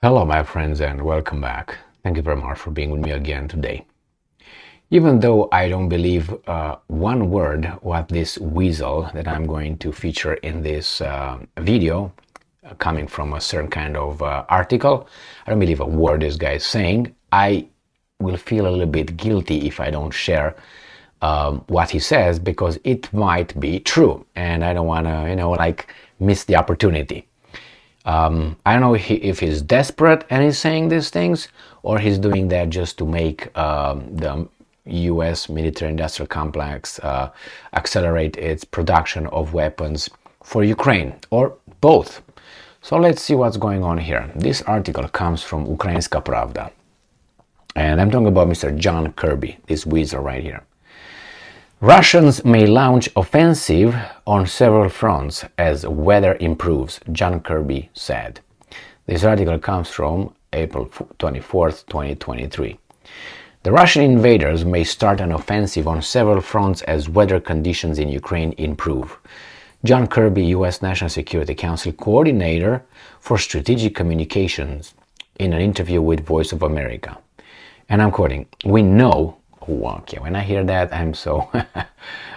Hello, my friends, and welcome back. Thank you very much for being with me again today. Even though I don't believe one word what this weasel that I'm going to feature in this video, coming from a certain kind of article, I don't believe a word this guy is saying. I will feel a little bit guilty if I don't share what he says because it might be true, and I don't want to, miss the opportunity. I don't know if he's desperate and he's saying these things, or he's doing that just to make the U.S. military-industrial complex accelerate its production of weapons for Ukraine, or both. So let's see what's going on here. This article comes from Ukrainska Pravda, and I'm talking about Mr. John Kirby, this weasel right here. Russians may launch offensive on several fronts as weather improves, John Kirby said. This article comes from April 24th, 2023. The Russian invaders may start an offensive on several fronts as weather conditions in Ukraine improve. John Kirby, U.S. National Security Council Coordinator for Strategic Communications, in an interview with Voice of America. And I'm quoting, "We know." Okay, when I hear that, I'm so...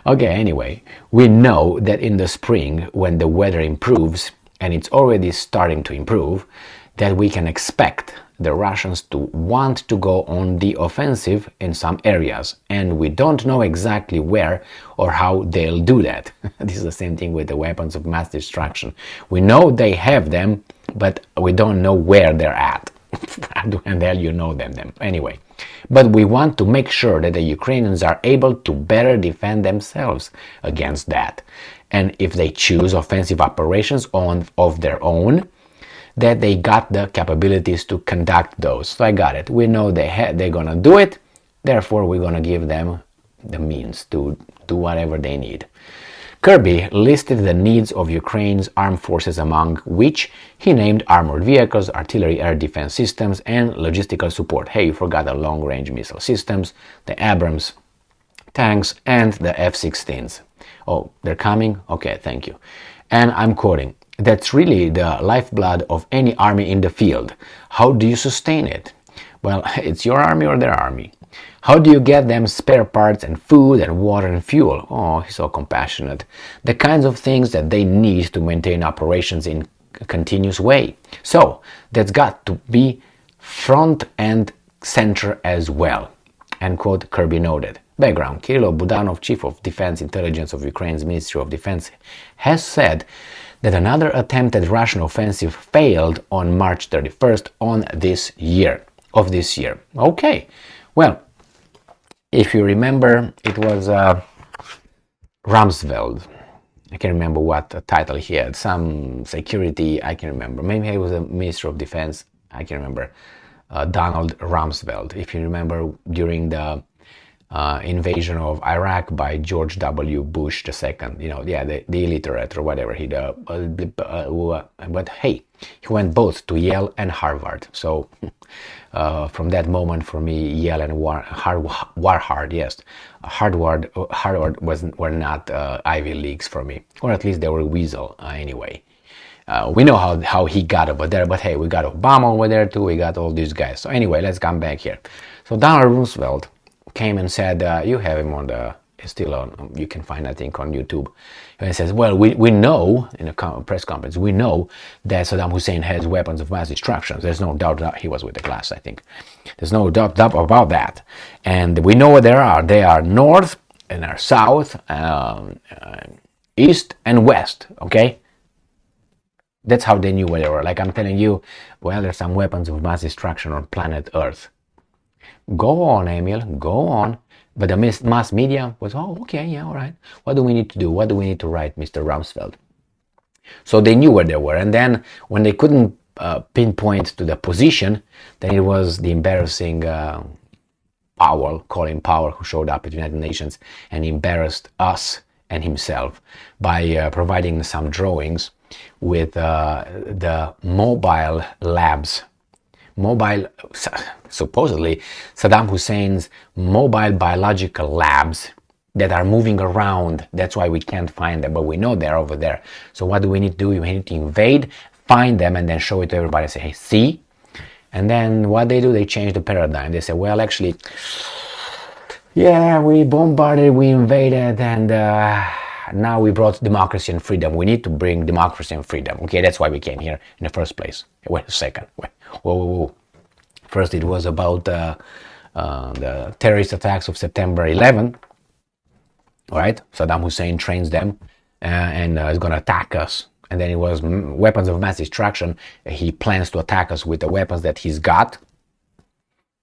Okay, anyway, we know that in the spring, when the weather improves, and it's already starting to improve, that we can expect the Russians to want to go on the offensive in some areas, and we don't know exactly where or how they'll do that. This is the same thing with the weapons of mass destruction. We know they have them, but we don't know where they're at. And hell you know them anyway. But we want to make sure that the Ukrainians are able to better defend themselves against that. And if they choose offensive operations of their own, that they got the capabilities to conduct those. So I got it. We know they're gonna do it. Therefore, we're gonna give them the means to do whatever they need. Kirby listed the needs of Ukraine's armed forces, among which he named armored vehicles, artillery, air defense systems, and logistical support. Hey, you forgot the long-range missile systems, the Abrams tanks, and the F-16s. Oh, they're coming? Okay, thank you. And I'm quoting, "That's really the lifeblood of any army in the field. How do you sustain it? Well, it's your army or their army. How do you get them spare parts and food and water and fuel?" Oh, he's so compassionate. "The kinds of things that they need to maintain operations in a continuous way. So, that's got to be front and center as well." End quote, Kirby noted. Background: Kirill Budanov, Chief of Defense Intelligence of Ukraine's Ministry of Defense, has said that another attempted Russian offensive failed on March 31st of this year. Okay, well, if you remember, it was Rumsfeld. I can't remember what title he had. Some security, I can remember. Maybe he was a Minister of Defense. I can remember. Donald Rumsfeld. If you remember, during the invasion of Iraq by George W. Bush II, the illiterate or whatever he did. But hey, he went both to Yale and Harvard. So from that moment, for me, Yale and Harvard, yes, Harvard were not Ivy Leagues for me, or at least they were weasel anyway. We know how he got over there, but hey, we got Obama over there too. We got all these guys. So anyway, let's come back here. So Donald Rumsfeld came and said, you have him on the, still on, you can find, I think, on YouTube. And he says, well, we know, in a press conference, we know that Saddam Hussein has weapons of mass destruction. There's no doubt that he was with the class, I think. There's no doubt about that. And we know what there are. They are north and are south, east and west, okay? That's how they knew where they were. Like I'm telling you, well, there's some weapons of mass destruction on planet Earth. Go on, Emil, go on. But the mass media was, oh, okay, yeah, all right. What do we need to do? What do we need to write, Mr. Rumsfeld? So they knew where they were. And then when they couldn't pinpoint to the position, then it was the embarrassing Colin Powell, who showed up at the United Nations and embarrassed us and himself by providing some drawings with the mobile labs. Supposedly Saddam Hussein's mobile biological labs that are moving around. That's why we can't find them, but we know they're over there. So what do we need to do? We need to invade, find them, and then show it to everybody and say, hey, see, And then what they do, they change the paradigm. They say, well, actually, yeah, we bombarded, we invaded, and now we brought democracy and freedom. We need to bring democracy and freedom. Okay, that's why we came here in the first place. Wait a second. Wait. Whoa, whoa, whoa. First, it was about the terrorist attacks of September 11. All right, Saddam Hussein trains them and is going to attack us. And then it was weapons of mass destruction. He plans to attack us with the weapons that he's got.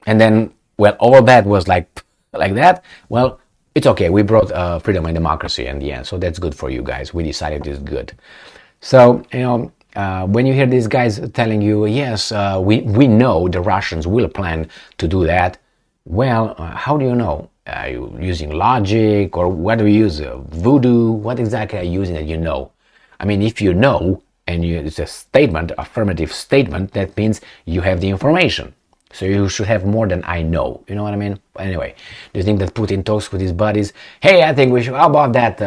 And then, well, all that was like that. Well, it's okay. We brought freedom and democracy in the end. So that's good for you guys. We decided it's good. So, when you hear these guys telling you, yes, we know the Russians will plan to do that. Well, how do you know? Are you using logic, or what do you use? Voodoo? What exactly are you using that you know? I mean, if you know, and it's a statement, affirmative statement, that means you have the information. So you should have more than I know. You know what I mean? Anyway, do you think that Putin talks with his buddies? Hey, I think we should, how about that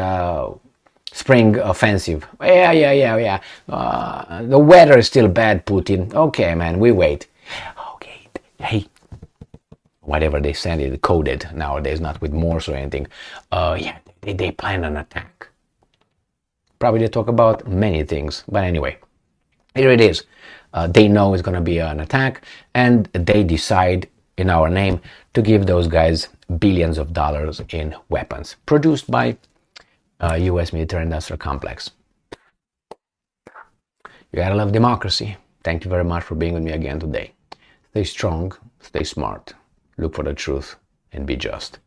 spring offensive? Yeah. The weather is still bad, Putin. Okay, man, we wait. Okay, hey. Whatever they send it coded nowadays, not with Morse or anything. They plan an attack. Probably they talk about many things, but anyway, here it is. They know it's going to be an attack, and they decide in our name to give those guys billions of dollars in weapons produced by U.S. military industrial complex. You gotta love democracy. Thank you very much for being with me again today. Stay strong, stay smart. Look for the truth and be just.